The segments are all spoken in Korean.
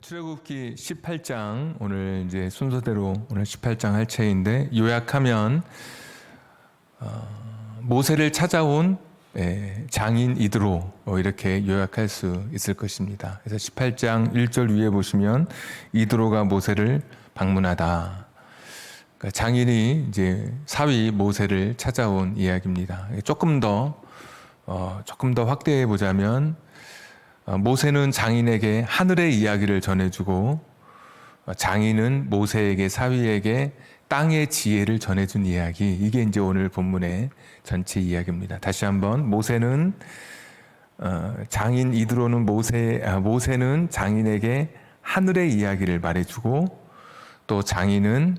출애굽기 18장 오늘 이제 순서대로 오늘 18장 할 차인데 요약하면 모세를 찾아온 장인 이드로 이렇게 요약할 수 있을 것입니다. 그래서 18장 1절 위에 보시면 이드로가 모세를 방문하다. 그러니까 장인이 이제 사위 모세를 찾아온 이야기입니다. 조금 더 확대해 보자면 모세는 장인에게 하늘의 이야기를 전해주고 장인은 모세에게 사위에게 땅의 지혜를 전해준 이야기, 이게 이제 오늘 본문의 전체 이야기입니다. 다시 한번 모세는 장인 이드로는 모세는 장인에게 하늘의 이야기를 말해주고 또 장인은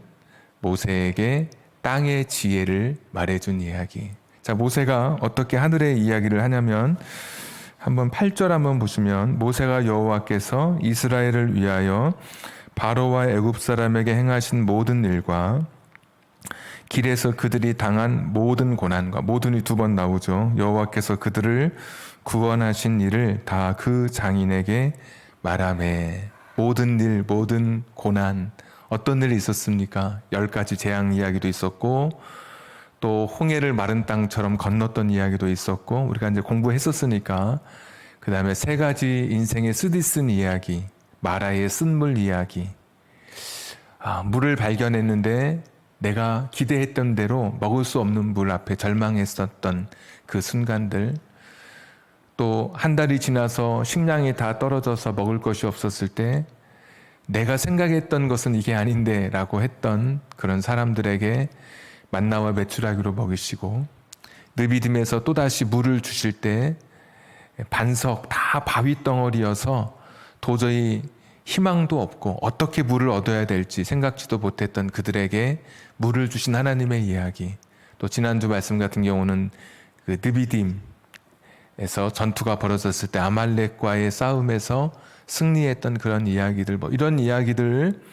모세에게 땅의 지혜를 말해준 이야기. 자, 모세가 어떻게 하늘의 이야기를 하냐면 한번 8절 한번 보시면 모세가 여호와께서 이스라엘을 위하여 바로와 애굽 사람에게 행하신 모든 일과 길에서 그들이 당한 모든 고난과, 모든이 두 번 나오죠. 여호와께서 그들을 구원하신 일을 다 그 장인에게 말하매. 모든 일, 모든 고난, 어떤 일이 있었습니까? 10가지 재앙 이야기도 있었고 또 홍해를 마른 땅처럼 건넜던 이야기도 있었고, 우리가 이제 공부했었으니까 그 다음에 3가지 인생의 쓰디쓴 이야기, 마라의 쓴물 이야기. 물을 발견했는데 내가 기대했던 대로 먹을 수 없는 물 앞에 절망했었던 그 순간들, 또 한 달이 지나서 식량이 다 떨어져서 먹을 것이 없었을 때 내가 생각했던 것은 이게 아닌데 라고 했던 그런 사람들에게 만나와 메추라기로 먹이시고, 느비딤에서 또다시 물을 주실 때 반석 다 바위 덩어리여서 도저히 희망도 없고 어떻게 물을 얻어야 될지 생각지도 못했던 그들에게 물을 주신 하나님의 이야기. 또 지난주 말씀 같은 경우는 그 느비딤에서 전투가 벌어졌을 때 아말렉과의 싸움에서 승리했던 그런 이야기들, 이런 이야기들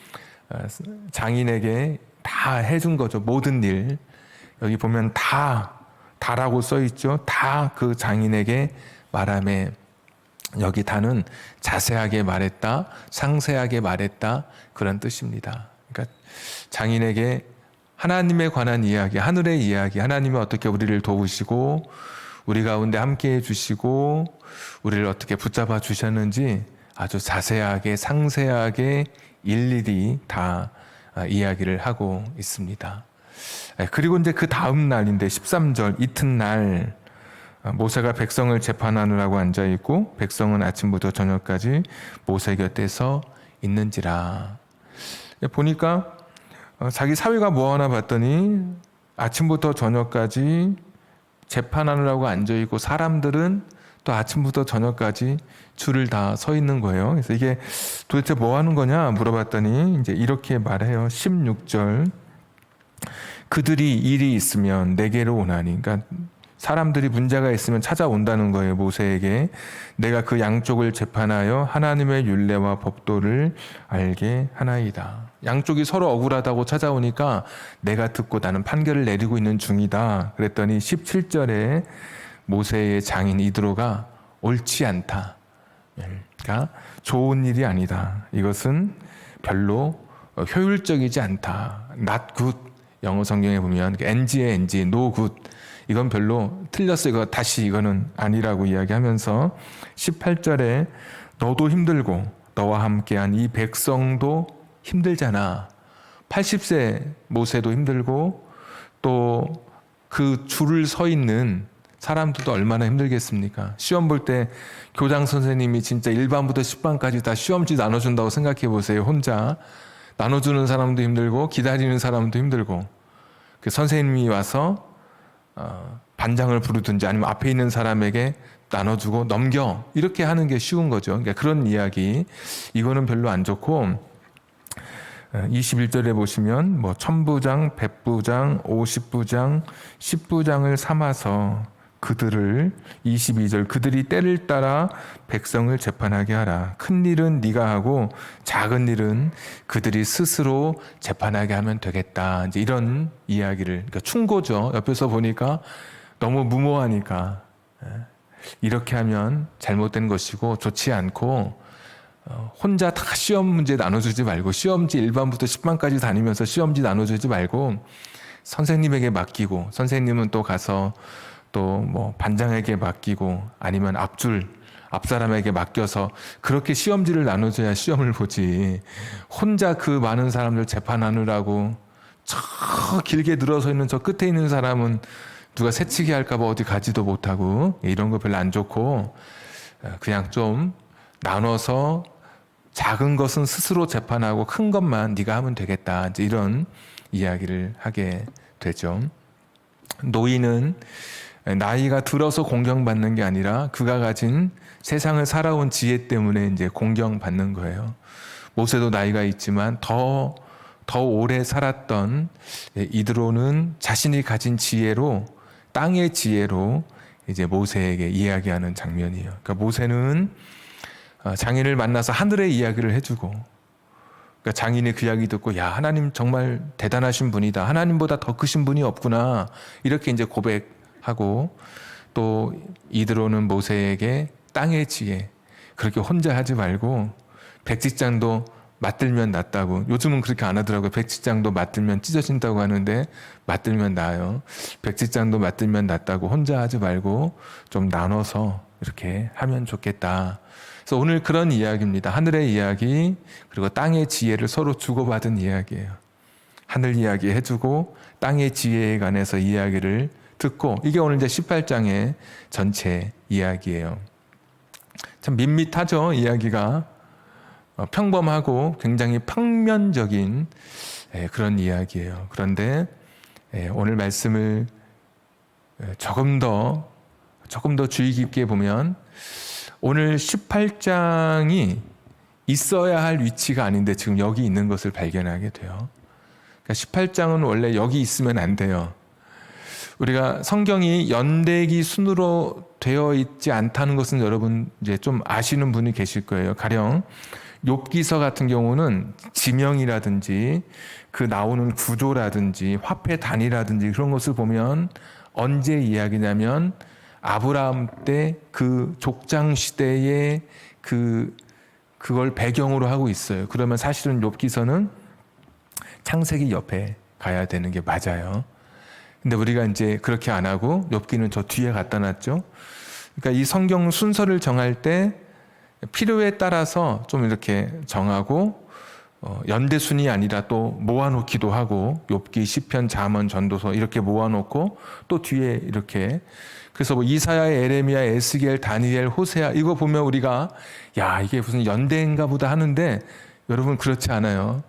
장인에게 다 해준 거죠. 모든 일. 여기 보면 다라고 써 있죠. 다 그 장인에게 말하매. 여기 다는 자세하게 말했다, 상세하게 말했다, 그런 뜻입니다. 그러니까 장인에게 하나님에 관한 이야기, 하늘의 이야기, 하나님이 어떻게 우리를 도우시고 우리 가운데 함께해 주시고 우리를 어떻게 붙잡아 주셨는지 아주 자세하게 상세하게 일일이 다 이야기를 하고 있습니다. 그리고 이제 그 다음 날인데 13절 이튿날 모세가 백성을 재판하느라고 앉아있고 백성은 아침부터 저녁까지 모세 곁에서 있는지라. 보니까 자기 사위가 뭐 하나 봤더니 아침부터 저녁까지 재판하느라고 앉아있고 사람들은 또 아침부터 저녁까지 줄을 다 서 있는 거예요. 그래서 이게 도대체 뭐 하는 거냐 물어봤더니 이제 이렇게 말해요. 16절 그들이 일이 있으면 내게로 오나니. 그러니까 사람들이 문제가 있으면 찾아온다는 거예요. 모세에게 내가 그 양쪽을 재판하여 하나님의 율례와 법도를 알게 하나이다. 양쪽이 서로 억울하다고 찾아오니까 내가 듣고 나는 판결을 내리고 있는 중이다. 그랬더니 17절에 모세의 장인 이드로가 옳지 않다. 그러니까 좋은 일이 아니다. 이것은 별로 효율적이지 않다. Not good. 영어 성경에 보면 NG의 NG, no good. 이건 별로 틀렸어. 이거는 아니라고 이야기하면서 18절에 너도 힘들고 너와 함께한 이 백성도 힘들잖아. 80세 모세도 힘들고 또 그 줄을 서 있는 사람들도 얼마나 힘들겠습니까? 시험 볼 때 교장 선생님이 진짜 1반부터 10반까지 다 시험지 나눠준다고 생각해 보세요. 혼자 나눠주는 사람도 힘들고 기다리는 사람도 힘들고, 그 선생님이 와서 반장을 부르든지 아니면 앞에 있는 사람에게 나눠주고 넘겨, 이렇게 하는 게 쉬운 거죠. 그러니까 그런 이야기, 이거는 별로 안 좋고, 21절에 보시면 뭐 천부장, 백부장, 50부장, 10부장을 삼아서 그들을 22절 그들이 때를 따라 백성을 재판하게 하라. 큰 일은 네가 하고 작은 일은 그들이 스스로 재판하게 하면 되겠다. 이제 이런 이야기를, 그러니까 충고죠. 옆에서 보니까 너무 무모하니까 이렇게 하면 잘못된 것이고 좋지 않고 혼자 다 시험 문제 나눠주지 말고 시험지 1반부터 10반까지 다니면서 시험지 나눠주지 말고 선생님에게 맡기고 선생님은 또 가서 또 뭐 반장에게 맡기고 아니면 앞 사람에게 맡겨서 그렇게 시험지를 나눠줘야 시험을 보지. 혼자 그 많은 사람들 재판하느라고 저 길게 늘어서 있는 저 끝에 있는 사람은 누가 새치기 할까봐 어디 가지도 못하고 이런 거 별로 안 좋고 그냥 좀 나눠서 작은 것은 스스로 재판하고 큰 것만 네가 하면 되겠다. 이제 이런 이야기를 하게 되죠. 노인은 나이가 들어서 공경받는 게 아니라 그가 가진 세상을 살아온 지혜 때문에 이제 공경받는 거예요. 모세도 나이가 있지만 더 오래 살았던 이드로는 자신이 가진 지혜로 땅의 지혜로 이제 모세에게 이야기하는 장면이에요. 그러니까 모세는 장인을 만나서 하늘의 이야기를 해주고, 그러니까 장인이 그 이야기 듣고 야 하나님 정말 대단하신 분이다. 하나님보다 더 크신 분이 없구나. 이렇게 이제 고백하고 또 이드로는 모세에게 땅의 지혜 그렇게 혼자 하지 말고 백지장도 맞들면 낫다고. 요즘은 그렇게 안 하더라고요. 백지장도 맞들면 찢어진다고 하는데 맞들면 나아요. 백지장도 맞들면 낫다고 혼자 하지 말고 좀 나눠서 이렇게 하면 좋겠다. 그래서 오늘 그런 이야기입니다. 하늘의 이야기 그리고 땅의 지혜를 서로 주고받은 이야기예요. 하늘 이야기 해주고 땅의 지혜에 관해서 이야기를 듣고 이게 오늘 이제 18장의 전체 이야기예요. 참 밋밋하죠. 이야기가 평범하고 굉장히 평면적인 그런 이야기예요. 그런데 오늘 말씀을 조금 더 주의 깊게 보면 오늘 18장이 있어야 할 위치가 아닌데 지금 여기 있는 것을 발견하게 돼요. 그러니까 18장은 원래 여기 있으면 안 돼요. 우리가 성경이 연대기 순으로 되어 있지 않다는 것은 여러분 이제 좀 아시는 분이 계실 거예요. 가령 욥기서 같은 경우는 지명이라든지 그 나오는 구조라든지 화폐 단위라든지 그런 것을 보면 언제 이야기냐면 아브라함 때 그 족장 시대의 그걸 배경으로 하고 있어요. 그러면 사실은 욥기서는 창세기 옆에 가야 되는 게 맞아요. 근데 우리가 이제 그렇게 안 하고 욥기는 저 뒤에 갖다 놨죠. 그러니까 이 성경 순서를 정할 때 필요에 따라서 좀 이렇게 정하고 연대순이 아니라 또 모아놓기도 하고 욥기, 시편, 잠언, 전도서 이렇게 모아놓고 또 뒤에 이렇게 그래서 뭐 이사야, 에레미야, 에스겔, 다니엘, 호세아 이거 보면 우리가 야 이게 무슨 연대인가 보다 하는데 여러분 그렇지 않아요.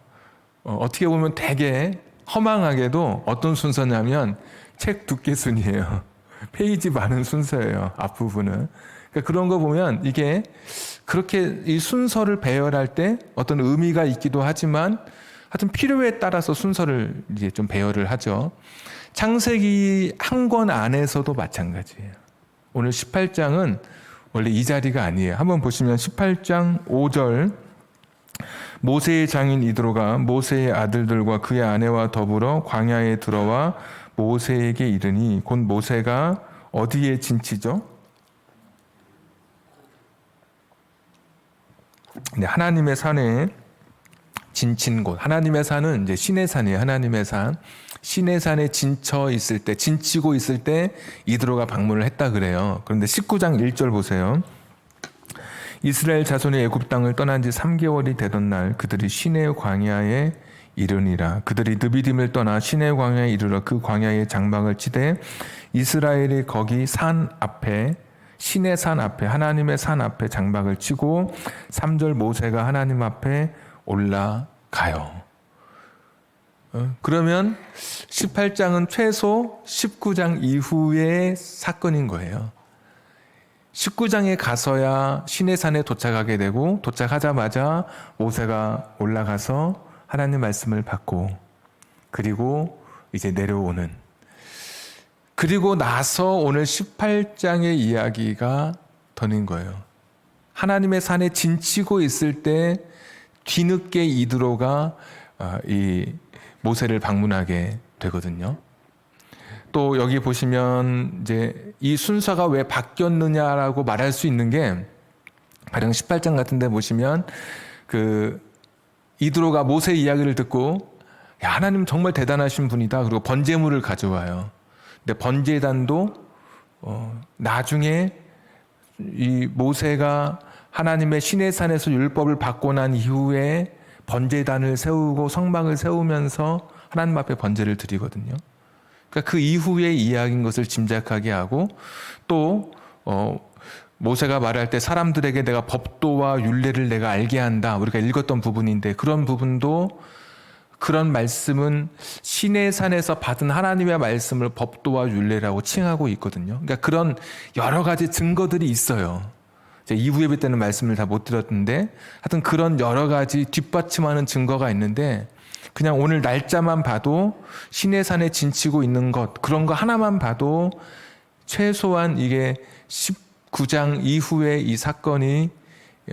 어떻게 보면 되게 허망하게도 어떤 순서냐면 책 두께 순이에요. 페이지 많은 순서예요. 앞부분은. 그러니까 그런 거 보면 이게 그렇게 이 순서를 배열할 때 어떤 의미가 있기도 하지만 하여튼 필요에 따라서 순서를 이제 좀 배열을 하죠. 창세기 한 권 안에서도 마찬가지예요. 오늘 18장은 원래 이 자리가 아니에요. 한번 보시면 18장 5절 모세의 장인 이드로가 모세의 아들들과 그의 아내와 더불어 광야에 들어와 모세에게 이르니 곧 모세가 어디에 진치죠? 네, 하나님의 산에 진친 곳. 하나님의 산은 이제 신의 산이에요. 하나님의 산. 신의 산에 진치고 있을 때 이드로가 방문을 했다 그래요. 그런데 19장 1절 보세요. 이스라엘 자손이 애굽 땅을 떠난 지 3개월이 되던 날 그들이 시내 광야에 이르니라. 그들이 느비딤을 떠나 시내 광야에 이르러 그 광야에 장막을 치되 이스라엘이 거기 산 앞에 신의 산 앞에 하나님의 산 앞에 장막을 치고 3절 모세가 하나님 앞에 올라가요. 그러면 18장은 최소 19장 이후의 사건인 거예요. 19장에 가서야 신의 산에 도착하게 되고 도착하자마자 모세가 올라가서 하나님 말씀을 받고 그리고 이제 내려오는 그리고 나서 오늘 18장의 이야기가 더는 거예요. 하나님의 산에 진치고 있을 때 뒤늦게 이드로가 이 모세를 방문하게 되거든요. 또 여기 보시면 이제 이 순서가 왜 바뀌었느냐라고 말할 수 있는 게 가령 18장 같은 데 보시면 이드로가 모세 이야기를 듣고 야, 하나님 정말 대단하신 분이다. 그리고 번제물을 가져와요. 근데 번제단도 나중에 이 모세가 하나님의 시내산에서 율법을 받고 난 이후에 번제단을 세우고 성막을 세우면서 하나님 앞에 번제를 드리거든요. 그러니까 그 이후의 이야기인 것을 짐작하게 하고 또 모세가 말할 때 사람들에게 내가 법도와 율례를 내가 알게 한다. 우리가 읽었던 부분인데 그런 부분도 그런 말씀은 시내산에서 받은 하나님의 말씀을 법도와 율례라고 칭하고 있거든요. 그러니까 그런 여러 가지 증거들이 있어요. 제가 2부 예배 때는 말씀을 다 못 드렸는데 하여튼 그런 여러 가지 뒷받침하는 증거가 있는데 그냥 오늘 날짜만 봐도 시내산에 진치고 있는 것 그런 거 하나만 봐도 최소한 이게 19장 이후에 이 사건이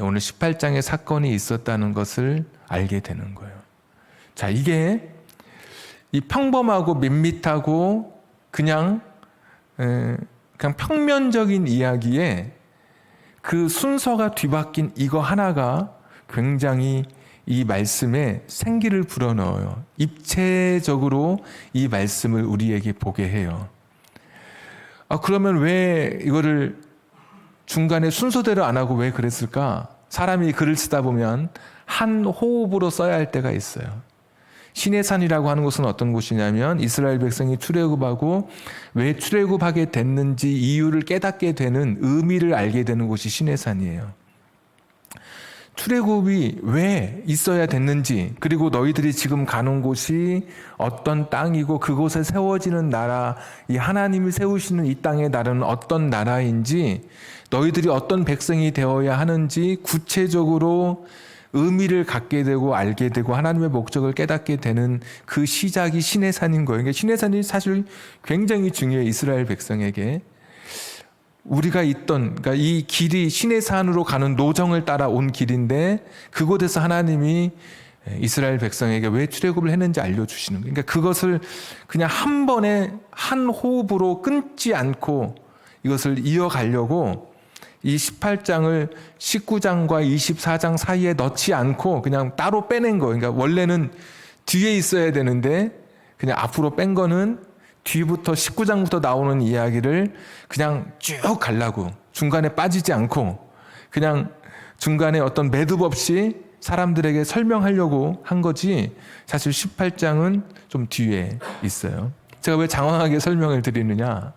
오늘 18장의 사건이 있었다는 것을 알게 되는 거예요. 자, 이게 이 평범하고 밋밋하고 그냥 평면적인 이야기에 그 순서가 뒤바뀐 이거 하나가 굉장히 이 말씀에 생기를 불어넣어요. 입체적으로 이 말씀을 우리에게 보게 해요. 그러면 왜 이거를 중간에 순서대로 안 하고 왜 그랬을까? 사람이 글을 쓰다 보면 한 호흡으로 써야 할 때가 있어요. 시내산이라고 하는 곳은 어떤 곳이냐면 이스라엘 백성이 출애굽하고 왜 출애굽하게 됐는지 이유를 깨닫게 되는 의미를 알게 되는 곳이 시내산이에요. 출애굽이 왜 있어야 됐는지 그리고 너희들이 지금 가는 곳이 어떤 땅이고 그곳에 세워지는 나라 이 하나님이 세우시는 이 땅의 나라는 어떤 나라인지 너희들이 어떤 백성이 되어야 하는지 구체적으로 의미를 갖게 되고 알게 되고 하나님의 목적을 깨닫게 되는 그 시작이 시내산인 거예요. 그러니까 시내산이 사실 굉장히 중요해요. 이스라엘 백성에게. 우리가 그러니까 이 길이 시내산으로 가는 노정을 따라 온 길인데 그곳에서 하나님이 이스라엘 백성에게 왜 출애굽을 했는지 알려주시는 거예요. 그러니까 그것을 그냥 한 번에 한 호흡으로 끊지 않고 이것을 이어가려고 이 18장을 19장과 24장 사이에 넣지 않고 그냥 따로 빼낸 거예요. 그러니까 원래는 뒤에 있어야 되는데 그냥 앞으로 뺀 거는 뒤부터 19장부터 나오는 이야기를 그냥 쭉 가려고 중간에 빠지지 않고 그냥 중간에 어떤 매듭 없이 사람들에게 설명하려고 한 거지 사실 18장은 좀 뒤에 있어요. 제가 왜 장황하게 설명을 드리느냐?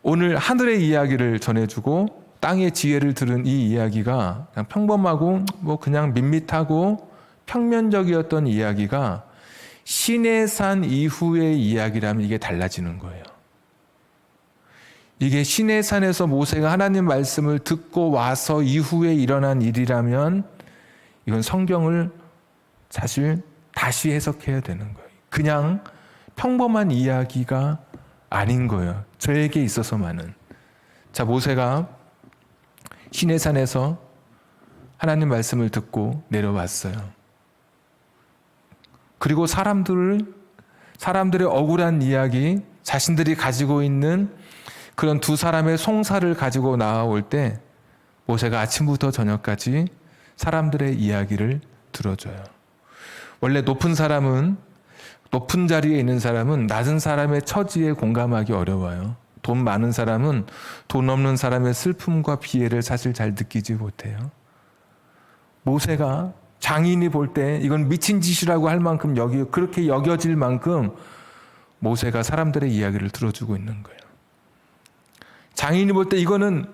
오늘 하늘의 이야기를 전해주고 땅의 지혜를 들은 이 이야기가 그냥 평범하고 그냥 밋밋하고 평면적이었던 이야기가 시내산 이후의 이야기라면 이게 달라지는 거예요. 이게 시내산에서 모세가 하나님 말씀을 듣고 와서 이후에 일어난 일이라면 이건 성경을 사실 다시 해석해야 되는 거예요. 그냥 평범한 이야기가 아닌 거예요. 저에게 있어서만은. 자, 모세가 시내산에서 하나님 말씀을 듣고 내려왔어요. 그리고 사람들의 억울한 이야기, 자신들이 가지고 있는 그런 두 사람의 송사를 가지고 나올 때 모세가 아침부터 저녁까지 사람들의 이야기를 들어줘요. 원래 높은 자리에 있는 사람은 낮은 사람의 처지에 공감하기 어려워요. 돈 많은 사람은 돈 없는 사람의 슬픔과 비애를 사실 잘 느끼지 못해요. 모세가 장인이 볼 때 이건 미친 짓이라고 할 만큼 그렇게 여겨질 만큼 모세가 사람들의 이야기를 들어주고 있는 거예요. 장인이 볼 때 이거는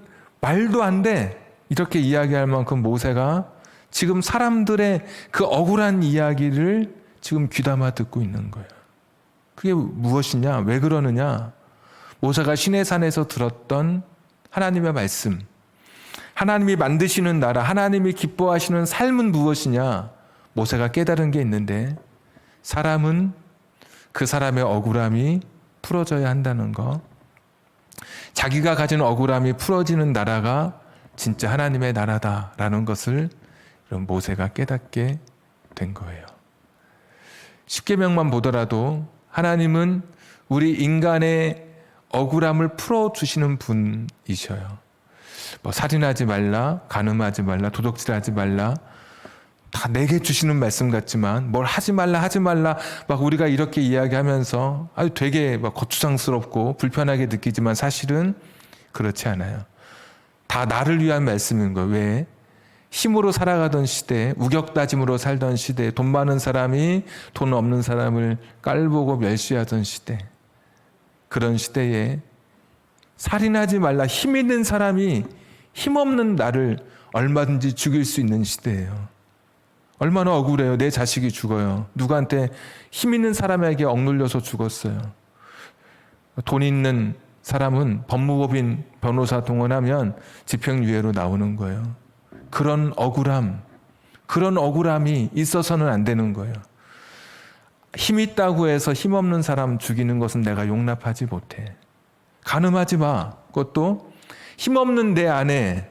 말도 안 돼 이렇게 이야기할 만큼 모세가 지금 사람들의 그 억울한 이야기를 지금 귀담아 듣고 있는 거예요. 그게 무엇이냐? 왜 그러느냐? 모세가 시내산에서 들었던 하나님의 말씀, 하나님이 만드시는 나라, 하나님이 기뻐하시는 삶은 무엇이냐? 모세가 깨달은 게 있는데 사람은 그 사람의 억울함이 풀어져야 한다는 거, 자기가 가진 억울함이 풀어지는 나라가 진짜 하나님의 나라다라는 것을 모세가 깨닫게 된 거예요. 십계명만 보더라도 하나님은 우리 인간의 억울함을 풀어주시는 분이셔요. 뭐 살인하지 말라, 간음하지 말라, 도둑질하지 말라, 다 내게 주시는 말씀 같지만 뭘 하지 말라 막 우리가 이렇게 이야기하면서 아주 되게 막 거추장스럽고 불편하게 느끼지만 사실은 그렇지 않아요. 다 나를 위한 말씀인 거예요. 왜? 힘으로 살아가던 시대, 우격다짐으로 살던 시대, 돈 많은 사람이 돈 없는 사람을 깔보고 멸시하던 시대, 그런 시대에 살인하지 말라, 힘 있는 사람이 힘없는 나를 얼마든지 죽일 수 있는 시대예요. 얼마나 억울해요. 내 자식이 죽어요. 누구한테 힘 있는 사람에게 억눌려서 죽었어요. 돈 있는 사람은 법무법인 변호사 동원하면 집행유예로 나오는 거예요. 그런 억울함이 있어서는 안 되는 거예요. 힘 있다고 해서 힘없는 사람 죽이는 것은 내가 용납하지 못해. 간음하지 마. 그것도 힘없는 내 아내,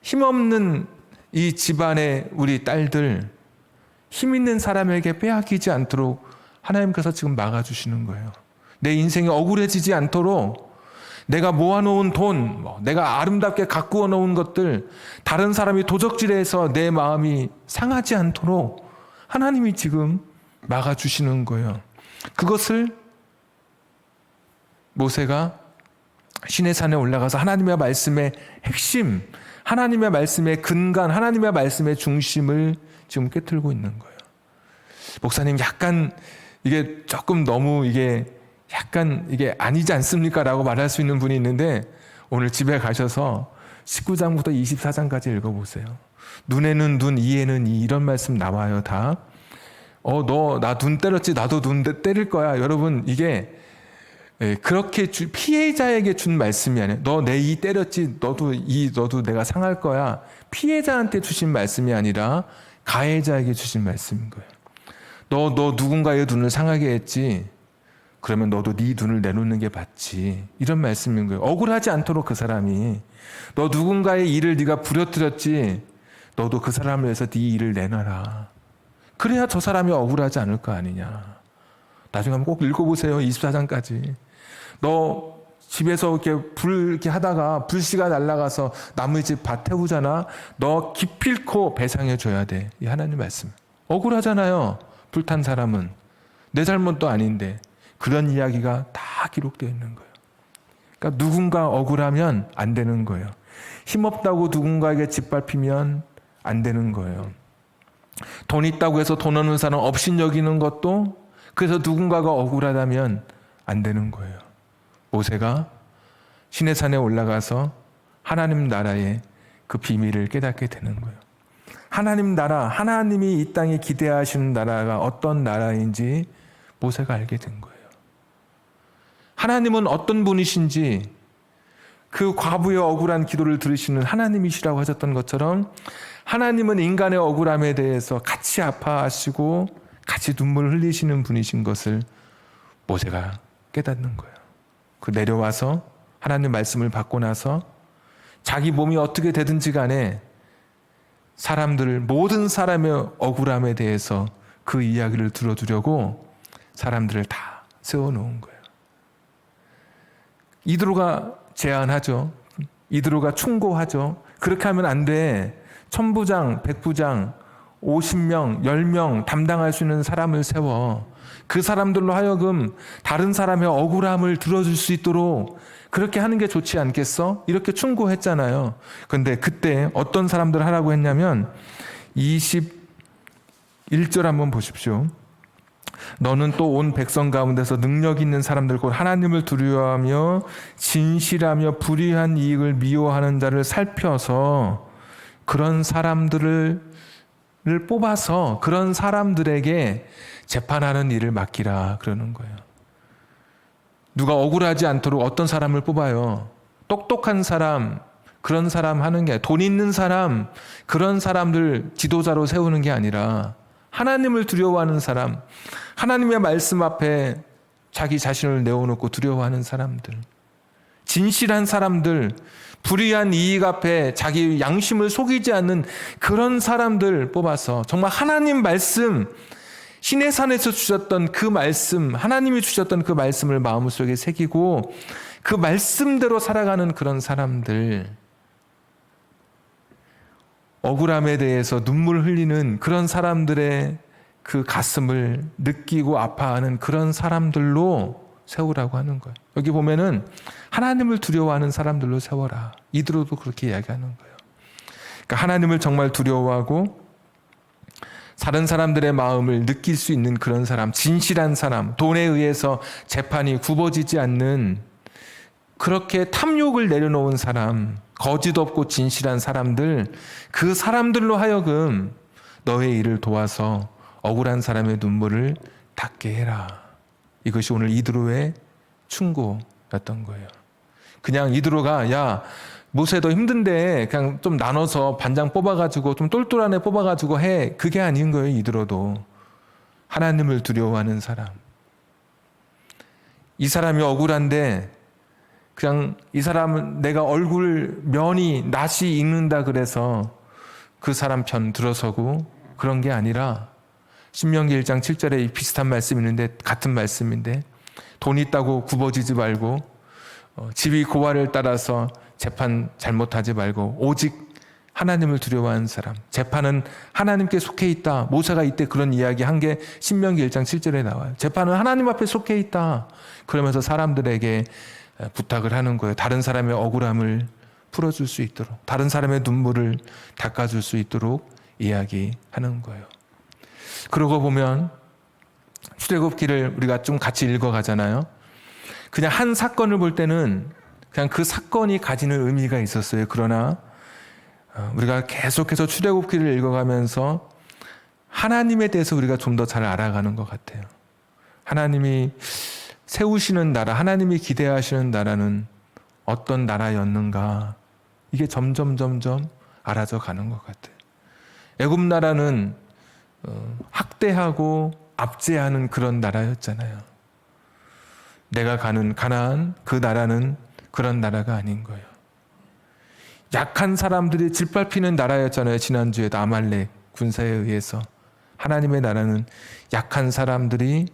힘없는 이 집안의 우리 딸들, 힘 있는 사람에게 빼앗기지 않도록 하나님께서 지금 막아주시는 거예요. 내 인생이 억울해지지 않도록 내가 모아놓은 돈, 내가 아름답게 가꾸어 놓은 것들, 다른 사람이 도적질해서 내 마음이 상하지 않도록 하나님이 지금 막아주시는 거예요. 그것을 모세가 시내산에 올라가서 하나님의 말씀의 핵심, 하나님의 말씀의 근간, 하나님의 말씀의 중심을 지금 깨뜨리고 있는 거예요. 목사님, 약간 이게 조금 너무 이게 아니지 않습니까? 라고 말할 수 있는 분이 있는데 오늘 집에 가셔서 19장부터 24장까지 읽어보세요. 눈에는 눈, 이에는 이, 이런 말씀 나와요. 다. 너 나 눈 때렸지? 나도 눈 때릴 거야. 여러분, 이게 그렇게 피해자에게 준 말씀이 아니에요. 너 내 이 때렸지? 너도 내가 상할 거야. 피해자한테 주신 말씀이 아니라 가해자에게 주신 말씀인 거예요. 너 누군가의 눈을 상하게 했지? 그러면 너도 네 눈을 내놓는 게 맞지. 이런 말씀인 거예요. 억울하지 않도록 그 사람이. 너 누군가의 일을 네가 부려뜨렸지? 너도 그 사람을 위해서 네 일을 내놔라. 그래야 저 사람이 억울하지 않을 거 아니냐. 나중에 한번 꼭 읽어보세요. 24장까지. 너 집에서 이렇게 하다가 불씨가 날아가서 남의 집 밭 태우잖아. 너 기필코 배상해줘야 돼. 이 하나님 말씀. 억울하잖아요. 불탄 사람은. 내 잘못도 아닌데. 그런 이야기가 다 기록되어 있는 거예요. 그러니까 누군가 억울하면 안 되는 거예요. 힘없다고 누군가에게 짓밟히면 안 되는 거예요. 돈 있다고 해서 돈 없는 사람 업신여기는 것도 그래서 누군가가 억울하다면 안 되는 거예요. 모세가 시내산에 올라가서 하나님 나라의 그 비밀을 깨닫게 되는 거예요. 하나님 나라, 하나님이 이 땅에 기대하시는 나라가 어떤 나라인지 모세가 알게 된 거예요. 하나님은 어떤 분이신지 그 과부의 억울한 기도를 들으시는 하나님이시라고 하셨던 것처럼 하나님은 인간의 억울함에 대해서 같이 아파하시고 같이 눈물을 흘리시는 분이신 것을 모세가 깨닫는 거예요. 그 내려와서 하나님 말씀을 받고 나서 자기 몸이 어떻게 되든지 간에 모든 사람의 억울함에 대해서 그 이야기를 들어주려고 사람들을 다 세워놓은 거예요. 이드로가 제안하죠. 이드로가 충고하죠. 그렇게 하면 안 돼. 천부장, 백부장, 50명, 10명 담당할 수 있는 사람을 세워. 그 사람들로 하여금 다른 사람의 억울함을 들어줄 수 있도록 그렇게 하는 게 좋지 않겠어? 이렇게 충고했잖아요. 그런데 그때 어떤 사람들 하라고 했냐면 21절 한번 보십시오. 너는 또 온 백성 가운데서 능력 있는 사람들 곧 하나님을 두려워하며 진실하며 불의한 이익을 미워하는 자를 살펴서 그런 사람들을 뽑아서 그런 사람들에게 재판하는 일을 맡기라 그러는 거예요. 누가 억울하지 않도록 어떤 사람을 뽑아요? 똑똑한 사람, 그런 사람 하는 게 돈 있는 사람, 그런 사람들 지도자로 세우는 게 아니라 하나님을 두려워하는 사람, 하나님의 말씀 앞에 자기 자신을 내어놓고 두려워하는 사람들, 진실한 사람들, 불의한 이익 앞에 자기 양심을 속이지 않는 그런 사람들 뽑아서 정말 하나님 말씀, 시내산에서 주셨던 그 말씀, 하나님이 주셨던 그 말씀을 마음속에 새기고 그 말씀대로 살아가는 그런 사람들, 억울함에 대해서 눈물 흘리는 그런 사람들의 그 가슴을 느끼고 아파하는 그런 사람들로 세우라고 하는 거예요. 여기 보면은 하나님을 두려워하는 사람들로 세워라. 이드로도 그렇게 이야기하는 거예요. 그러니까 하나님을 정말 두려워하고 다른 사람들의 마음을 느낄 수 있는 그런 사람, 진실한 사람, 돈에 의해서 재판이 굽어지지 않는 그렇게 탐욕을 내려놓은 사람, 거짓 없고 진실한 사람들, 그 사람들로 하여금 너의 일을 도와서 억울한 사람의 눈물을 닦게 해라. 이것이 오늘 이드로의 충고였던 거예요. 그냥 이드로가 야 모세 너 힘든데 그냥 좀 나눠서 반장 뽑아가지고 좀 똘똘한 애 뽑아가지고 해. 그게 아닌 거예요. 이드로도. 하나님을 두려워하는 사람. 이 사람이 억울한데 그냥 이 사람은 내가 얼굴 면이 낯이 익는다 그래서 그 사람 편 들어서고 그런 게 아니라 신명기 1장 7절에 비슷한 말씀이 있는데 같은 말씀인데 돈 있다고 굽어지지 말고 집이 고아를 따라서 재판 잘못하지 말고 오직 하나님을 두려워하는 사람. 재판은 하나님께 속해 있다. 모세가 이때 그런 이야기 한 게 신명기 1장 7절에 나와요. 재판은 하나님 앞에 속해 있다. 그러면서 사람들에게 부탁을 하는 거예요. 다른 사람의 억울함을 풀어줄 수 있도록, 다른 사람의 눈물을 닦아줄 수 있도록 이야기하는 거예요. 그러고 보면 출애굽기를 우리가 좀 같이 읽어가잖아요. 그냥 한 사건을 볼 때는 그냥 그 사건이 가지는 의미가 있었어요. 그러나 우리가 계속해서 출애굽기를 읽어가면서 하나님에 대해서 우리가 좀 더 잘 알아가는 것 같아요. 하나님이 세우시는 나라, 하나님이 기대하시는 나라는 어떤 나라였는가, 이게 점점 알아져 가는 것 같아요. 애굽 나라는 학대하고 압제하는 그런 나라였잖아요. 내가 가는 가나안, 그 나라는 그런 나라가 아닌 거예요. 약한 사람들이 짓밟히는 나라였잖아요. 지난주에도 아말렉 군사에 의해서. 하나님의 나라는 약한 사람들이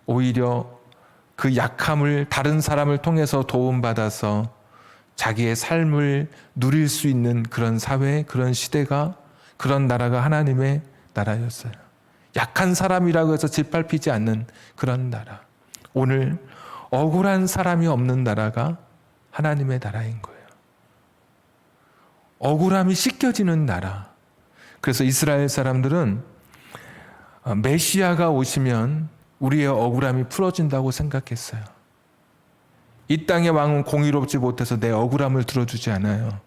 오히려 그 약함을 다른 사람을 통해서 도움받아서 자기의 삶을 누릴 수 있는 그런 사회, 그런 시대가, 그런 나라가 하나님의 나라였어요. 약한 사람이라고 해서 짓밟히지 않는 그런 나라. 오늘 억울한 사람이 없는 나라가 하나님의 나라인 거예요. 억울함이 씻겨지는 나라. 그래서 이스라엘 사람들은 메시아가 오시면 우리의 억울함이 풀어진다고 생각했어요. 이 땅의 왕은 공의롭지 못해서 내 억울함을 들어주지 않아요.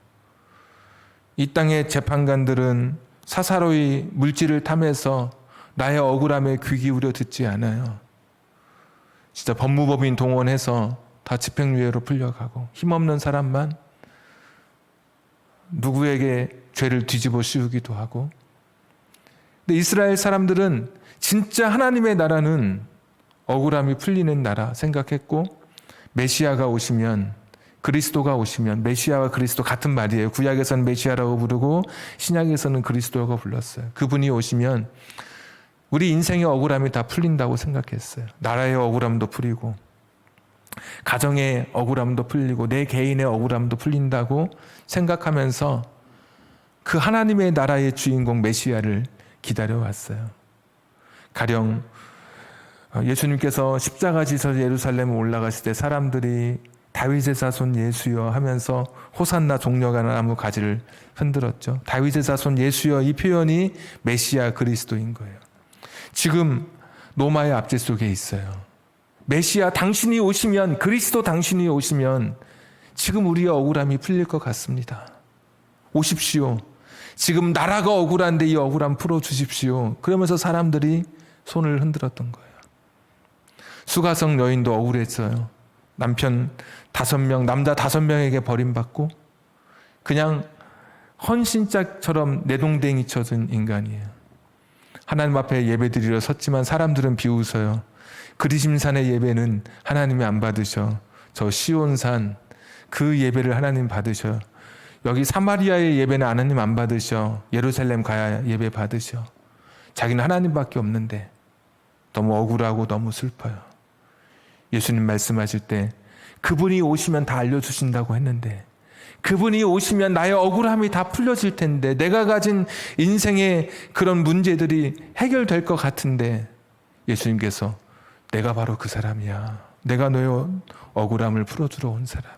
이 땅의 재판관들은 사사로이 물질을 탐해서 나의 억울함에 귀 기울여 듣지 않아요. 진짜 법무법인 동원해서 다 집행유예로 풀려가고 힘없는 사람만 누구에게 죄를 뒤집어 씌우기도 하고. 근데 이스라엘 사람들은 진짜 하나님의 나라는 억울함이 풀리는 나라 생각했고, 메시아가 오시면, 그리스도가 오시면, 메시아와 그리스도 같은 말이에요. 구약에서는 메시아라고 부르고 신약에서는 그리스도라고 불렀어요. 그분이 오시면 우리 인생의 억울함이 다 풀린다고 생각했어요. 나라의 억울함도 풀리고 가정의 억울함도 풀리고 내 개인의 억울함도 풀린다고 생각하면서 그 하나님의 나라의 주인공 메시아를 기다려왔어요. 가령 예수님께서 십자가 지서 예루살렘에 올라가실 때 사람들이 다윗의 자손 예수여 하면서 호산나 종려가 나무 가지를 흔들었죠. 다윗의 자손 예수여, 이 표현이 메시아 그리스도인 거예요. 지금 로마의 압제 속에 있어요. 메시아 당신이 오시면, 그리스도 당신이 오시면 지금 우리의 억울함이 풀릴 것 같습니다. 오십시오. 지금 나라가 억울한데 이 억울함 풀어주십시오. 그러면서 사람들이 손을 흔들었던 거예요. 수가성 여인도 억울했어요. 남편 5명, 남자 5명에게 버림받고 그냥 헌신짝처럼 내동댕이 쳐진 인간이에요. 하나님 앞에 예배드리러 섰지만 사람들은 비웃어요. 그리심산의 예배는 하나님이 안 받으셔. 저 시온산 그 예배를 하나님 받으셔. 여기 사마리아의 예배는 하나님 안 받으셔. 예루살렘 가야 예배 받으셔. 자기는 하나님밖에 없는데 너무 억울하고 너무 슬퍼요. 예수님 말씀하실 때 그분이 오시면 다 알려주신다고 했는데 그분이 오시면 나의 억울함이 다 풀려질 텐데, 내가 가진 인생의 그런 문제들이 해결될 것 같은데, 예수님께서 내가 바로 그 사람이야. 내가 너의 억울함을 풀어주러 온 사람이야.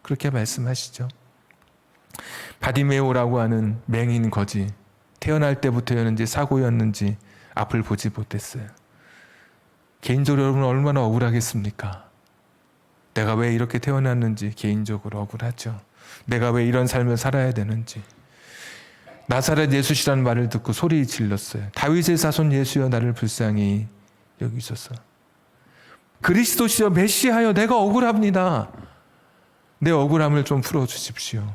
그렇게 말씀하시죠. 바디메오라고 하는 맹인 거지, 태어날 때부터였는지 사고였는지 앞을 보지 못했어요. 개인적으로 여러분은 얼마나 억울하겠습니까? 내가 왜 이렇게 태어났는지 개인적으로 억울하죠. 내가 왜 이런 삶을 살아야 되는지. 나사렛 예수시라는 말을 듣고 소리 질렀어요. 다윗의 자손 예수여 나를 불쌍히 여기소서. 그리스도시여 메시하여 내가 억울합니다. 내 억울함을 좀 풀어주십시오.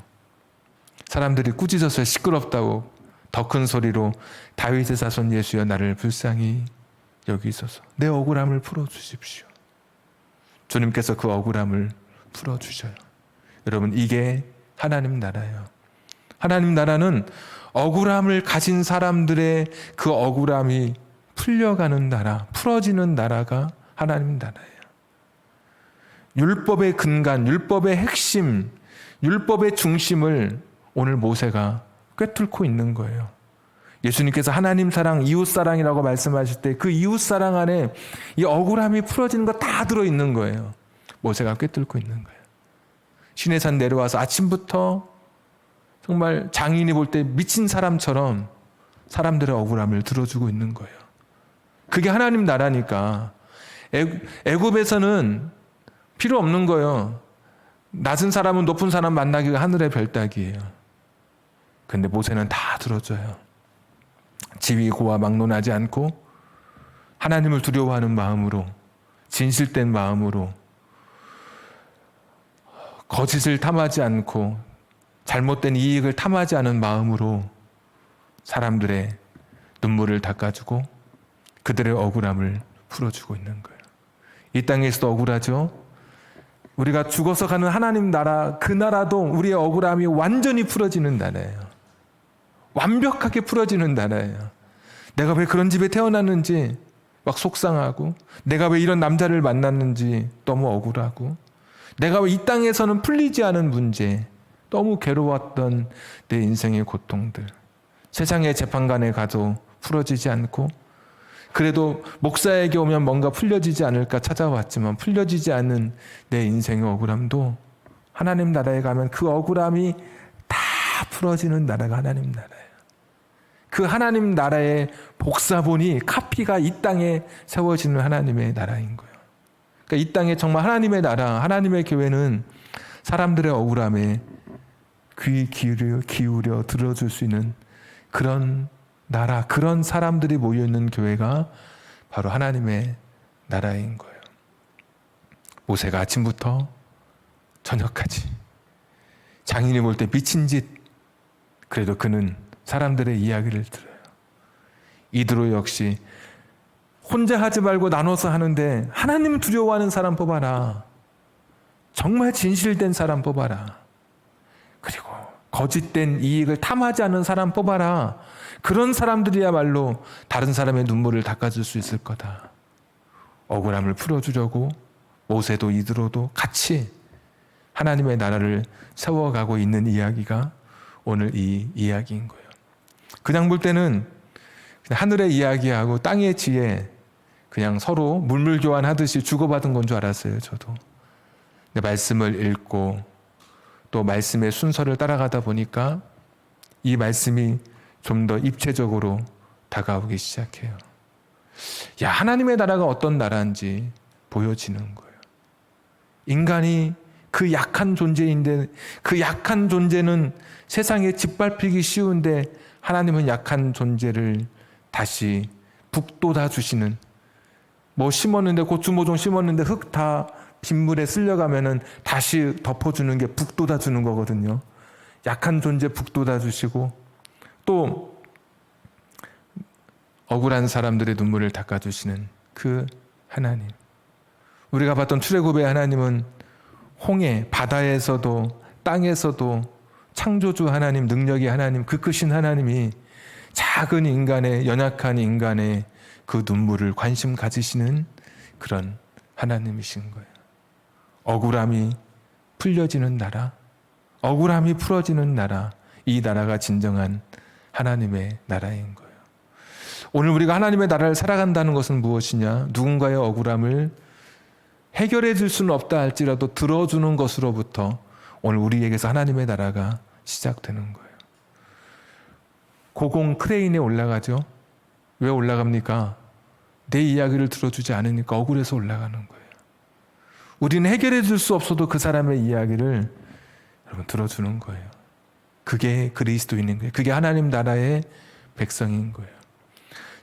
사람들이 꾸짖어서 시끄럽다고 더 큰 소리로 다윗의 자손 예수여 나를 불쌍히 여기소서. 내 억울함을 풀어주십시오. 주님께서 그 억울함을 풀어주셔요. 여러분, 이게 하나님 나라예요. 하나님 나라는 억울함을 가진 사람들의 그 억울함이 풀려가는 나라, 풀어지는 나라가 하나님 나라예요. 율법의 근간, 율법의 핵심, 율법의 중심을 오늘 모세가 꿰뚫고 있는 거예요. 예수님께서 하나님 사랑, 이웃 사랑이라고 말씀하실 때 그 이웃 사랑 안에 이 억울함이 풀어지는 거 다 들어있는 거예요. 모세가 꿰뚫고 있는 거예요. 시내산 내려와서 아침부터 정말 장인이 볼 때 미친 사람처럼 사람들의 억울함을 들어주고 있는 거예요. 그게 하나님 나라니까. 애굽에서는 필요 없는 거예요. 낮은 사람은 높은 사람 만나기가 하늘의 별따기예요. 근데 모세는 다 들어줘요. 지위고와 막론하지 않고 하나님을 두려워하는 마음으로, 진실된 마음으로, 거짓을 탐하지 않고 잘못된 이익을 탐하지 않은 마음으로 사람들의 눈물을 닦아주고 그들의 억울함을 풀어주고 있는 거예요. 이 땅에서도 억울하죠. 우리가 죽어서 가는 하나님 나라, 그 나라도 우리의 억울함이 완전히 풀어지는 나라예요. 완벽하게 풀어지는 나라예요. 내가 왜 그런 집에 태어났는지 막 속상하고, 내가 왜 이런 남자를 만났는지 너무 억울하고, 내가 왜 이 땅에서는 풀리지 않은 문제, 너무 괴로웠던 내 인생의 고통들, 세상의 재판관에 가도 풀어지지 않고, 그래도 목사에게 오면 뭔가 풀려지지 않을까 찾아왔지만 풀려지지 않은 내 인생의 억울함도 하나님 나라에 가면 그 억울함이 다 풀어지는 나라가 하나님 나라예요. 그 하나님 나라의 복사본이, 카피가 이 땅에 세워지는 하나님의 나라인 거예요. 그러니까 이 땅에 정말 하나님의 나라, 하나님의 교회는 사람들의 억울함에 귀 기울여 들어줄 수 있는 그런 나라, 그런 사람들이 모여있는 교회가 바로 하나님의 나라인 거예요. 모세가 아침부터 저녁까지 장인이 볼 때 미친 짓, 그래도 그는 사람들의 이야기를 들어요. 이드로 역시 혼자 하지 말고 나눠서 하는데 하나님 두려워하는 사람 뽑아라. 정말 진실된 사람 뽑아라. 그리고 거짓된 이익을 탐하지 않은 사람 뽑아라. 그런 사람들이야말로 다른 사람의 눈물을 닦아줄 수 있을 거다. 억울함을 풀어주려고 모세도 이드로도 같이 하나님의 나라를 세워가고 있는 이야기가 오늘 이 이야기인 거예요. 그냥 볼 때는 그냥 하늘의 이야기하고 땅의 지혜, 그냥 서로 물물교환하듯이 주고받은 건 줄 알았어요, 저도. 근데 말씀을 읽고 또 말씀의 순서를 따라가다 보니까 이 말씀이 좀 더 입체적으로 다가오기 시작해요. 야, 하나님의 나라가 어떤 나라인지 보여지는 거예요. 인간이 그 약한 존재인데, 그 약한 존재는 세상에 짓밟히기 쉬운데 하나님은 약한 존재를 다시 북돋아 주시는, 뭐 심었는데, 고추 모종 심었는데 흙 다 빗물에 쓸려가면은 다시 덮어주는 게 북돋아 주는 거거든요. 약한 존재 북돋아 주시고, 또 억울한 사람들의 눈물을 닦아주시는 그 하나님. 우리가 봤던 출애굽의 하나님은 홍해, 바다에서도 땅에서도 창조주 하나님, 능력의 하나님, 그 크신 하나님이 작은 인간의, 연약한 인간의 그 눈물을 관심 가지시는 그런 하나님이신 거예요. 억울함이 풀려지는 나라, 억울함이 풀어지는 나라, 이 나라가 진정한 하나님의 나라인 거예요. 오늘 우리가 하나님의 나라를 살아간다는 것은 무엇이냐? 누군가의 억울함을 해결해 줄 수는 없다 할지라도 들어주는 것으로부터 오늘 우리에게서 하나님의 나라가 시작되는 거예요. 고공 크레인에 올라가죠. 왜 올라갑니까? 내 이야기를 들어주지 않으니까 억울해서 올라가는 거예요. 우리는 해결해 줄 수 없어도 그 사람의 이야기를 여러분 들어주는 거예요. 그게 그리스도인인 거예요. 그게 하나님 나라의 백성인 거예요.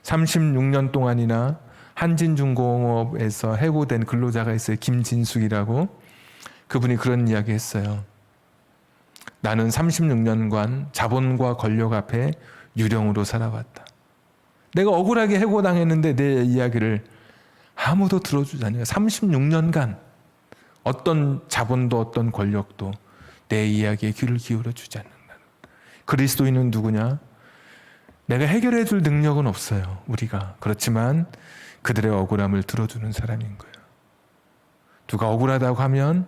36년 동안이나 한진중공업에서 해고된 근로자가 있어요. 김진숙이라고. 그분이 그런 이야기 했어요. 나는 36년간 자본과 권력 앞에 유령으로 살아왔다. 내가 억울하게 해고당했는데 내 이야기를 아무도 들어주지 않아요. 36년간 어떤 자본도 어떤 권력도 내 이야기에 귀를 기울여 주지 않는다. 그리스도인은 누구냐? 내가 해결해 줄 능력은 없어요. 우리가. 그렇지만 그들의 억울함을 들어주는 사람인 거예요. 누가 억울하다고 하면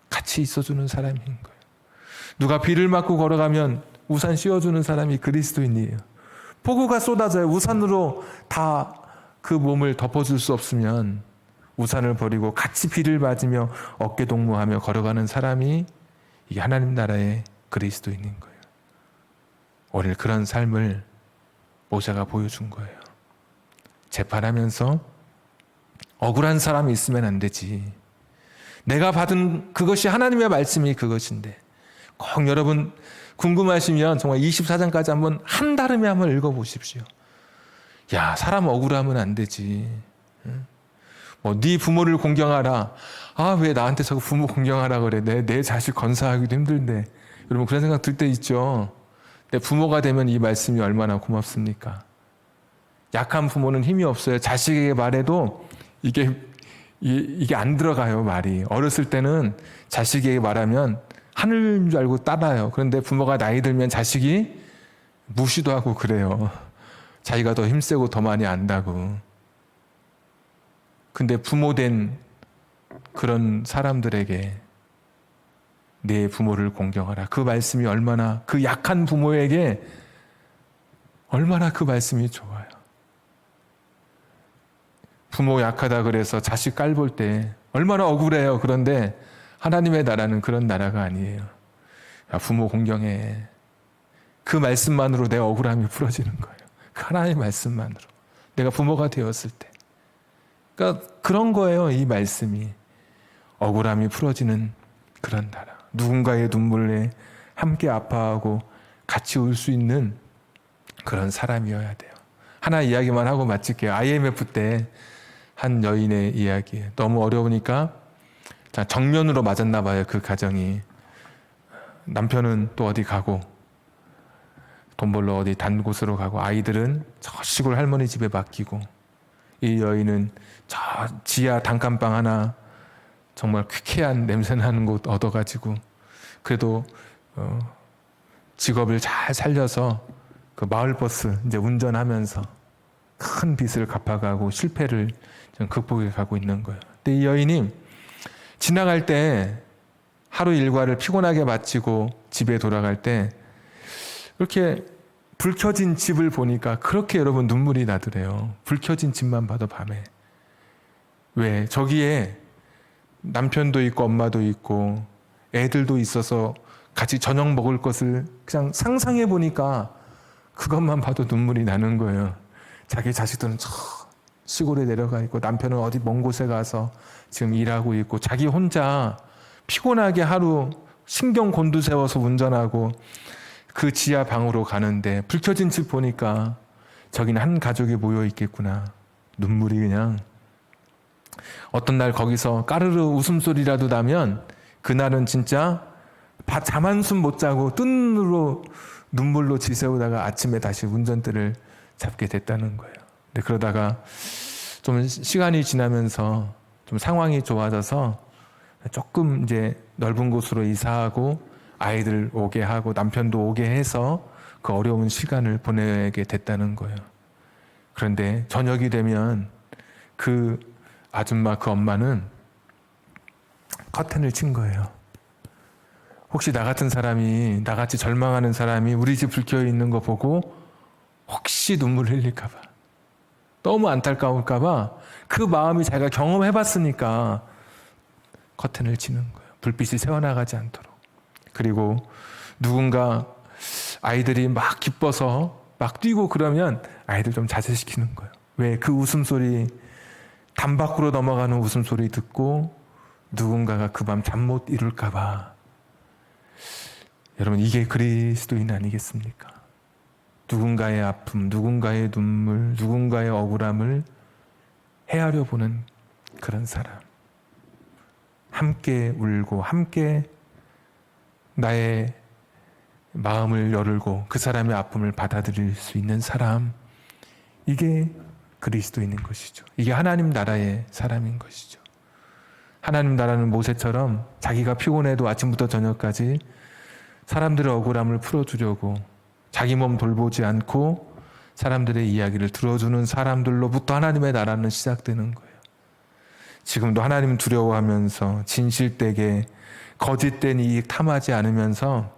같이 있어주는 사람인 거예요. 누가 비를 맞고 걸어가면 우산 씌워주는 사람이 그리스도인이에요. 폭우가 쏟아져요. 우산으로 다 그 몸을 덮어줄 수 없으면 우산을 버리고 같이 비를 맞으며 어깨동무하며 걸어가는 사람이 이게 하나님 나라의 그리스도인인 거예요. 오늘 그런 삶을 모세가 보여준 거예요. 재판하면서 억울한 사람이 있으면 안 되지. 내가 받은 그것이 하나님의 말씀이 그것인데 꼭 여러분 궁금하시면 정말 24장까지 한번 한달음에 한번 읽어보십시오. 야, 사람 억울하면 안 되지. 뭐 네 부모를 공경하라. 아, 왜 나한테 자꾸 부모 공경하라 그래. 내 자식 건사하기도 힘든데. 여러분 그런 생각 들 때 있죠. 내 부모가 되면 이 말씀이 얼마나 고맙습니까? 약한 부모는 힘이 없어요. 자식에게 말해도 이게 안 들어가요, 말이. 어렸을 때는 자식에게 말하면 하늘인 줄 알고 따라요. 그런데 부모가 나이 들면 자식이 무시도 하고 그래요. 자기가 더 힘세고 더 많이 안다고. 근데 부모 된 그런 사람들에게 내 부모를 공경하라. 그 말씀이 얼마나, 그 약한 부모에게 얼마나 그 말씀이 좋아요. 부모 약하다 그래서 자식 깔볼 때 얼마나 억울해요. 그런데 하나님의 나라는 그런 나라가 아니에요. 야, 부모 공경해. 그 말씀만으로 내 억울함이 풀어지는 거예요. 그 하나님의 말씀만으로. 내가 부모가 되었을 때. 그러니까 그런 거예요. 이 말씀이. 억울함이 풀어지는 그런 나라. 누군가의 눈물에 함께 아파하고 같이 울 수 있는 그런 사람이어야 돼요. 하나 이야기만 하고 마칠게요. IMF 때 한 여인의 이야기. 너무 어려우니까 정면으로 맞았나 봐요. 그 가정이. 남편은 또 어디 가고 돈 벌러 어디 단 곳으로 가고 아이들은 저 시골 할머니 집에 맡기고 이 여인은 저 지하 단칸방 하나 정말 퀴퀴한 냄새나는 곳 얻어가지고 그래도 직업을 잘 살려서 그 마을버스 이제 운전하면서 큰 빚을 갚아가고 실패를 좀 극복해 가고 있는 거예요. 근데 이 여인이 지나갈 때 하루 일과를 피곤하게 마치고 집에 돌아갈 때 이렇게 불 켜진 집을 보니까 그렇게 여러분 눈물이 나더래요. 불 켜진 집만 봐도 밤에. 왜? 저기에 남편도 있고 엄마도 있고 애들도 있어서 같이 저녁 먹을 것을 그냥 상상해 보니까 그것만 봐도 눈물이 나는 거예요. 자기 자식들은 저 시골에 내려가 있고 남편은 어디 먼 곳에 가서 지금 일하고 있고 자기 혼자 피곤하게 하루 신경 곤두세워서 운전하고 그 지하 방으로 가는데 불 켜진 집 보니까 저기는 한 가족이 모여 있겠구나. 눈물이 그냥. 어떤 날 거기서 까르르 웃음소리라도 나면 그날은 진짜 잠 한숨 못 자고 뜬 눈으로 눈물로 지새우다가 아침에 다시 운전대를 잡게 됐다는 거예요. 근데 그러다가 좀 시간이 지나면서 좀 상황이 좋아져서 조금 이제 넓은 곳으로 이사하고 아이들 오게 하고 남편도 오게 해서 그 어려운 시간을 보내게 됐다는 거예요. 그런데 저녁이 되면 그 아줌마 그 엄마는 커튼을 친 거예요. 혹시 나 같은 사람이, 나같이 절망하는 사람이 우리 집 불 켜져 있는 거 보고 혹시 눈물 흘릴까 봐, 너무 안타까울까 봐, 그 마음이 자기가 경험해봤으니까 커튼을 치는 거예요. 불빛이 새어나가지 않도록. 그리고 누군가 아이들이 막 기뻐서 막 뛰고 그러면 아이들 좀 자제시키는 거예요. 왜? 그 웃음소리, 담 밖으로 넘어가는 웃음소리 듣고 누군가가 그 밤 잠 못 이룰까 봐. 여러분, 이게 그리스도인 아니겠습니까? 누군가의 아픔, 누군가의 눈물, 누군가의 억울함을 헤아려 보는 그런 사람. 함께 울고 함께 나의 마음을 열고 그 사람의 아픔을 받아들일 수 있는 사람, 이게 그리스도인인 것이죠. 이게 하나님 나라의 사람인 것이죠. 하나님 나라는 모세처럼 자기가 피곤해도 아침부터 저녁까지 사람들의 억울함을 풀어주려고 자기 몸 돌보지 않고 사람들의 이야기를 들어주는 사람들로부터 하나님의 나라는 시작되는 거예요. 지금도 하나님 두려워하면서 진실되게 거짓된 이익 탐하지 않으면서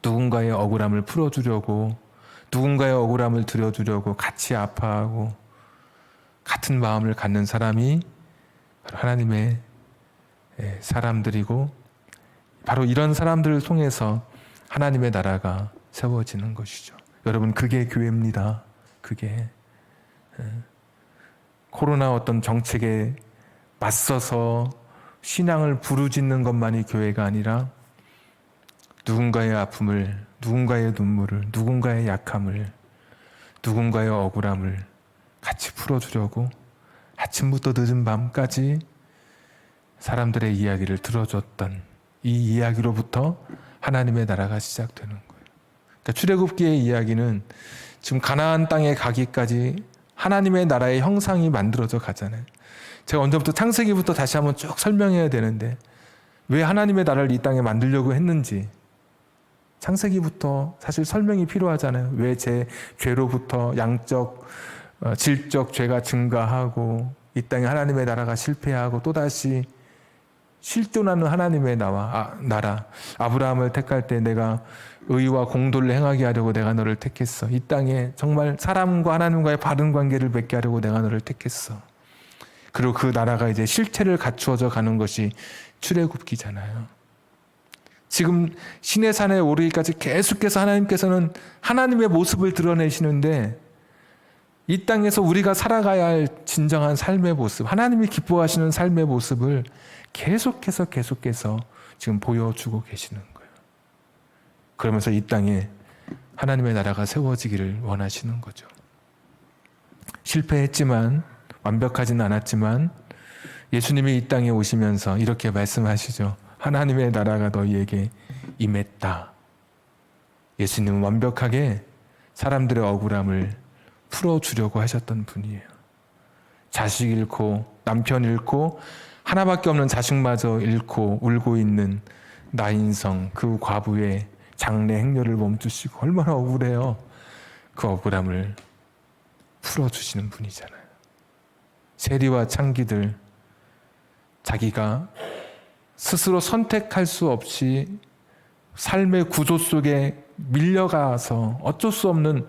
누군가의 억울함을 풀어주려고, 누군가의 억울함을 들여주려고 같이 아파하고 같은 마음을 갖는 사람이 바로 하나님의 사람들이고, 바로 이런 사람들을 통해서 하나님의 나라가 세워지는 것이죠. 여러분, 그게 교회입니다. 그게 코로나 어떤 정책에 맞서서 신앙을 부르짖는 것만이 교회가 아니라 누군가의 아픔을, 누군가의 눈물을, 누군가의 약함을, 누군가의 억울함을 같이 풀어주려고 아침부터 늦은 밤까지 사람들의 이야기를 들어줬던 이 이야기로부터 하나님의 나라가 시작되는 거예요. 그러니까 출애굽기의 이야기는 지금 가나안 땅에 가기까지 하나님의 나라의 형상이 만들어져 가잖아요. 제가 언제부터 창세기부터 다시 한번 쭉 설명해야 되는데, 왜 하나님의 나라를 이 땅에 만들려고 했는지 창세기부터 사실 설명이 필요하잖아요. 왜 제 죄로부터 양적, 질적 죄가 증가하고 이 땅에 하나님의 나라가 실패하고 또다시 실존하는 하나님의 나라. 아브라함을 택할 때 내가 의와 공도를 행하게 하려고 내가 너를 택했어. 이 땅에 정말 사람과 하나님과의 바른 관계를 맺게 하려고 내가 너를 택했어. 그리고 그 나라가 이제 실체를 갖추어져 가는 것이 출애굽기잖아요. 지금 시내산에 오르기까지 계속해서 하나님께서는 하나님의 모습을 드러내시는데, 이 땅에서 우리가 살아가야 할 진정한 삶의 모습, 하나님이 기뻐하시는 삶의 모습을 계속해서 지금 보여주고 계시는 거예요. 그러면서 이 땅에 하나님의 나라가 세워지기를 원하시는 거죠. 실패했지만, 완벽하진 않았지만 예수님이 이 땅에 오시면서 이렇게 말씀하시죠. 하나님의 나라가 너희에게 임했다. 예수님은 완벽하게 사람들의 억울함을 풀어주려고 하셨던 분이에요. 자식 잃고 남편 잃고 하나밖에 없는 자식마저 잃고 울고 있는 나인성, 그 과부의 장래 행렬을 멈추시고 얼마나 억울해요. 그 억울함을 풀어주시는 분이잖아요. 세리와 창기들, 자기가 스스로 선택할 수 없이 삶의 구조 속에 밀려가서 어쩔 수 없는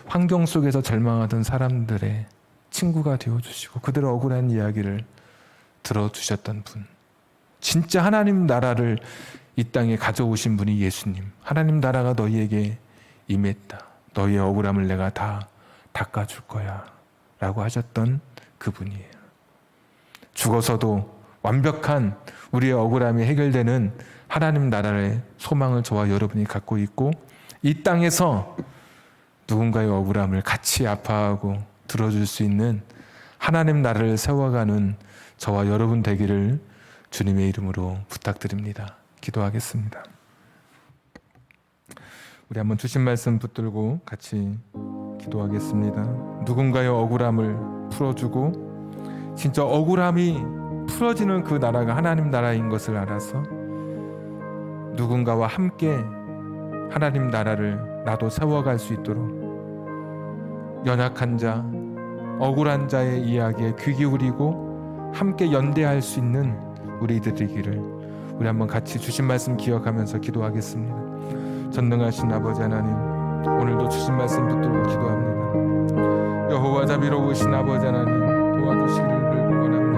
환경 속에서 절망하던 사람들의 친구가 되어주시고 그들의 억울한 이야기를 들어주셨던 분, 진짜 하나님 나라를 이 땅에 가져오신 분이 예수님. 하나님 나라가 너희에게 임했다. 너희의 억울함을 내가 다 닦아줄 거야 라고 하셨던 그분이에요. 죽어서도 완벽한 우리의 억울함이 해결되는 하나님 나라의 소망을 저와 여러분이 갖고 있고, 이 땅에서 누군가의 억울함을 같이 아파하고 들어줄 수 있는 하나님 나라를 세워가는 저와 여러분 되기를 주님의 이름으로 부탁드립니다. 기도하겠습니다. 우리 한번 주신 말씀 붙들고 같이 기도하겠습니다. 누군가의 억울함을 풀어주고 진짜 억울함이 풀어지는 그 나라가 하나님 나라인 것을 알아서 누군가와 함께 하나님 나라를 나도 세워갈 수 있도록 연약한 자, 억울한 자의 이야기에 귀 기울이고 함께 연대할 수 있는 우리들이기를 우리 한번 같이 주신 말씀 기억하면서 기도하겠습니다. 전능하신 아버지 하나님, 오늘도 주신 말씀 붙들고 기도합니다. 여호와 자비로우신 아버지 하나님, 도와주시기를 빌고 원합니다.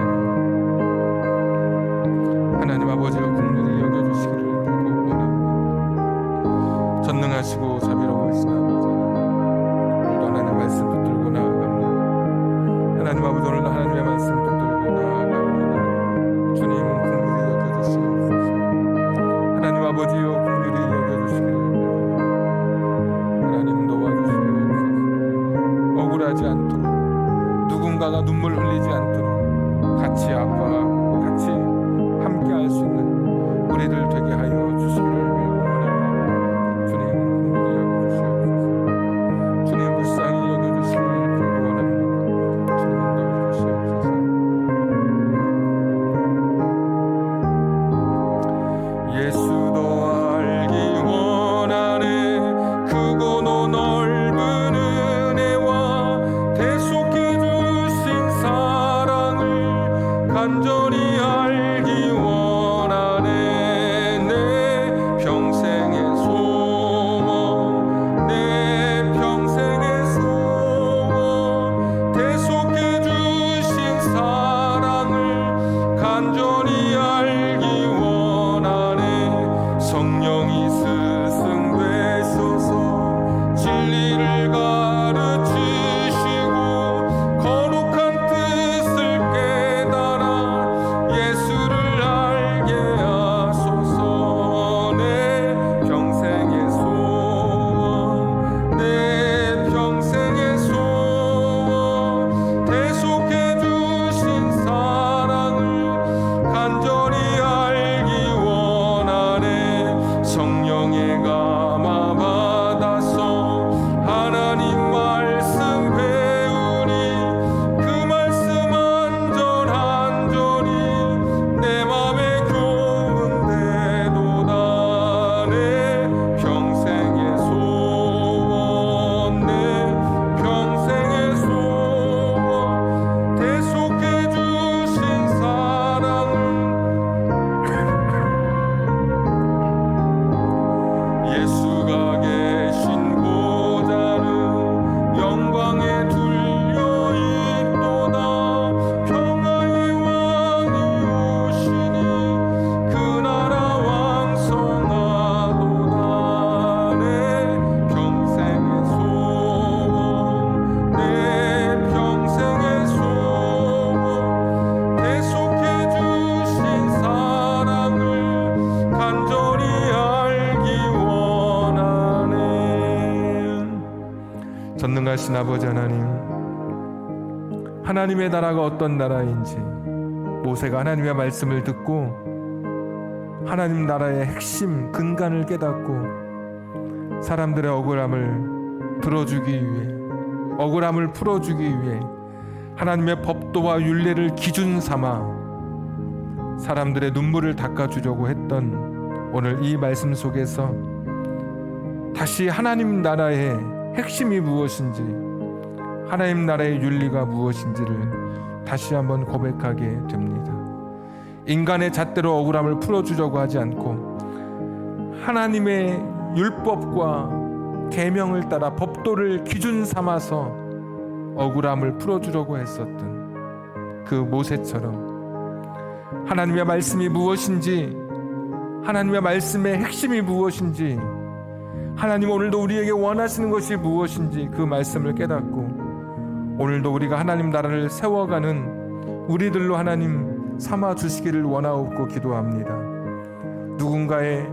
하나님 아버지가 긍휼히 여겨주시기를 빌고 원합니다. 전능하시고 자비로우신 아버지 하나님, 오늘도 하나님 말씀 붙들고 나아갑니다. 하나님 아버지, 오늘도 하나님의 말씀 붙들고 나아갑니다. 주님은 긍휼히 여겨주시옵소서. 하나님 아버지여, 긍휼히 여겨주시기를 빌고 하나님 도와주시옵소서. 억울하지 않도록, 누군가가 눈물 흘리지 않도록 같이 아파하고 같이 함께 할 수 있는 우리들 되게 하여 주시기를 빌고 원합니다. 주님 긍휼히 여겨주시옵소서. 주님 불쌍히 여겨주시기를 빌고 원합니다. 주님 도와주시옵소서. 예수도 알기 원하네. 크고도 넓은 은혜와 대속해 주신 사랑을 간절히 알기 원하네. 내 평생의 소원, 내 평생의 소원, 대속해 주신 사랑을 간절히 알기 원하네. 성령이 스승되셔서 진리를 가르치시고 거룩한 뜻을 깨달아 예수를 알게 하소서. 내 평생의 소원, 내 평생의 소원, 대속해 주신 사랑을 간절히 알기 원하네. 성령의 감화 받아서 하나님 말씀 배우니 그 말씀 안전한전히 내 맘에 교훈되도다. 내 평생의 소원, 내 평생의 소원, 대속해 주신 사랑을 예수가 계신 보좌는 영광에 둘려 있도다. 평화의 왕이 오시니 그 나라 왕성하도다. 내 평생의 소원, 내 평생의 소원, 대속해 주신 사랑을 간절히 알기 원하네. 전능하신 아버지 하나님, 하나님의 나라가 어떤 나라인지 모세가 하나님의 말씀을 듣고 하나님 나라의 핵심 근간을 깨닫고 사람들의 억울함을 들어주기 위해, 억울함을 풀어주기 위해 하나님의 법도와 율례를 기준 삼아 사람들의 눈물을 닦아주려고 했던 오늘 이 말씀 속에서 다시 하나님 나라의 핵심이 무엇인지, 하나님 나라의 윤리가 무엇인지를 다시 한번 고백하게 됩니다. 인간의 잣대로 억울함을 풀어주려고 하지 않고 하나님의 율법과 계명을 따라 법도를 기준 삼아서 억울함을 풀어주려고 했었던 그 모세처럼 하나님의 말씀이 무엇인지, 하나님의 말씀의 핵심이 무엇인지, 하나님 오늘도 우리에게 원하시는 것이 무엇인지 그 말씀을 깨닫고 오늘도 우리가 하나님 나라를 세워가는 우리들로 하나님 삼아 주시기를 원하옵고 기도합니다. 누군가의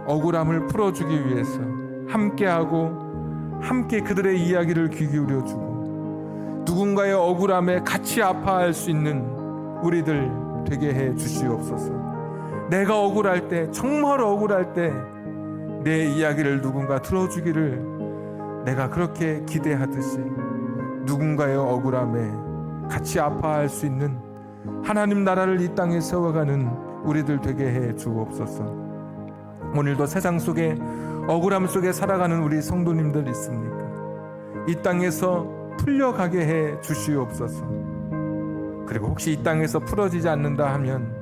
억울함을 풀어주기 위해서 함께하고 함께 그들의 이야기를 귀 기울여주고 누군가의 억울함에 같이 아파할 수 있는 우리들 되게 해 주시옵소서. 내가 억울할 때, 정말 억울할 때 내 이야기를 누군가 들어주기를 내가 그렇게 기대하듯이 누군가의 억울함에 같이 아파할 수 있는 하나님 나라를 이 땅에 세워가는 우리들 되게 해 주옵소서. 오늘도 세상 속에 억울함 속에 살아가는 우리 성도님들 있습니까? 이 땅에서 풀려가게 해 주시옵소서. 그리고 혹시 이 땅에서 풀어지지 않는다 하면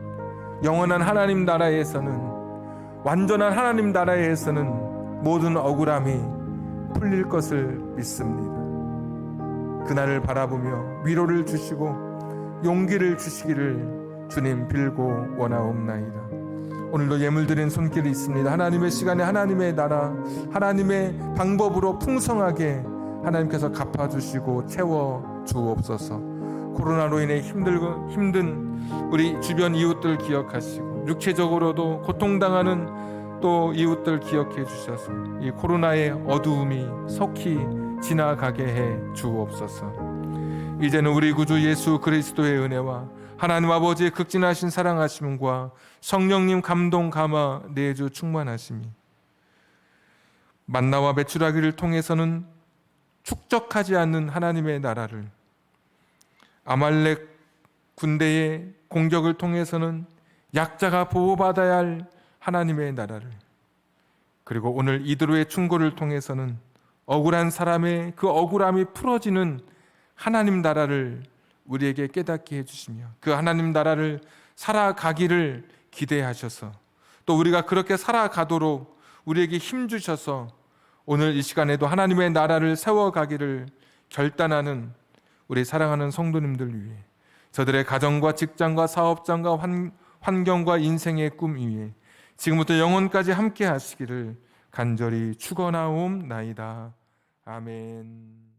영원한 하나님 나라에서는, 완전한 하나님 나라에서는 모든 억울함이 풀릴 것을 믿습니다. 그날을 바라보며 위로를 주시고 용기를 주시기를 주님 빌고 원하옵나이다. 오늘도 예물드린 손길이 있습니다. 하나님의 시간에 하나님의 나라, 하나님의 방법으로 풍성하게 하나님께서 갚아주시고 채워주옵소서. 코로나로 인해 힘든 우리 주변 이웃들 기억하시고, 육체적으로도 고통당하는 또 이웃들 기억해 주셔서 이 코로나의 어두움이 속히 지나가게 해 주옵소서. 이제는 우리 구주 예수 그리스도의 은혜와 하나님 아버지의 극진하신 사랑하심과 성령님 감동 감화 내주 충만하심이 만나와 메추라기를 통해서는 축적하지 않는 하나님의 나라를, 아말렉 군대의 공격을 통해서는 약자가 보호받아야 할 하나님의 나라를, 그리고 오늘 이드로의 충고를 통해서는 억울한 사람의 그 억울함이 풀어지는 하나님 나라를 우리에게 깨닫게 해주시며 그 하나님 나라를 살아가기를 기대하셔서 또 우리가 그렇게 살아가도록 우리에게 힘 주셔서 오늘 이 시간에도 하나님의 나라를 세워가기를 결단하는 우리 사랑하는 성도님들 위해, 저들의 가정과 직장과 사업장과 환경과 인생의 꿈 위에 지금부터 영원까지 함께 하시기를 간절히 축원하옵나이다. 아멘.